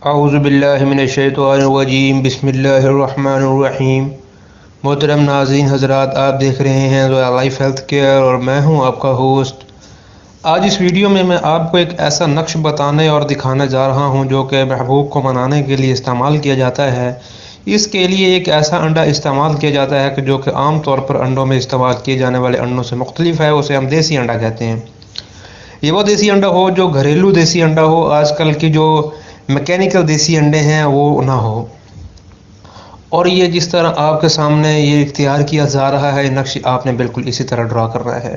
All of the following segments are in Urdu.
اعوذ باللہ من الشیطان الرجیم بسم اللہ الرحمن الرحیم۔ محترم ناظرین حضرات، آپ دیکھ رہے ہیں رویال لائف ہیلتھ کیئر اور میں ہوں آپ کا ہوسٹ۔ آج اس ویڈیو میں آپ کو ایک ایسا نقش بتانے اور دکھانے جا رہا ہوں جو کہ محبوب کو منانے کے لیے استعمال کیا جاتا ہے۔ اس کے لیے ایک ایسا انڈا استعمال کیا جاتا ہے کہ جو کہ عام طور پر انڈوں میں استعمال کیے جانے والے انڈوں سے مختلف ہے، اسے ہم دیسی انڈا کہتے ہیں۔ یہ وہ دیسی انڈا ہو جو گھریلو دیسی انڈا ہو، آج کل کی جو میکینیکل دیسی انڈے ہیں وہ نہ ہو۔ اور یہ جس طرح آپ کے سامنے یہ اختیار کیا جا رہا ہے، نقش آپ نے بالکل اسی طرح ڈرا کرنا ہے۔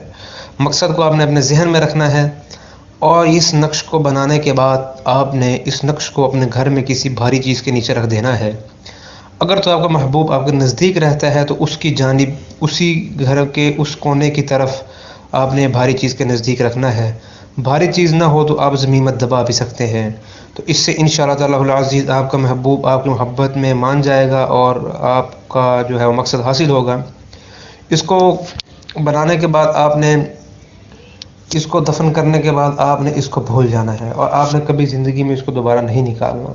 مقصد کو آپ نے اپنے ذہن میں رکھنا ہے، اور اس نقش کو بنانے کے بعد آپ نے اس نقش کو اپنے گھر میں کسی بھاری چیز کے نیچے رکھ دینا ہے۔ اگر تو آپ کا محبوب آپ کے نزدیک رہتا ہے تو اس کی جانب، اسی گھر کے اس کونے کی طرف آپ نے بھاری چیز کے نزدیک رکھنا ہے۔ بھاری چیز نہ ہو تو آپ زمین میں دبا بھی سکتے ہیں، تو اس سے انشاءاللہ تعالی العزیز آپ کا محبوب آپ کی محبت میں مان جائے گا اور آپ کا جو ہے وہ مقصد حاصل ہوگا۔ اس کو بنانے کے بعد آپ نے اس کو دفن کرنے کے بعد آپ نے اس کو بھول جانا ہے، اور آپ نے کبھی زندگی میں اس کو دوبارہ نہیں نکالنا۔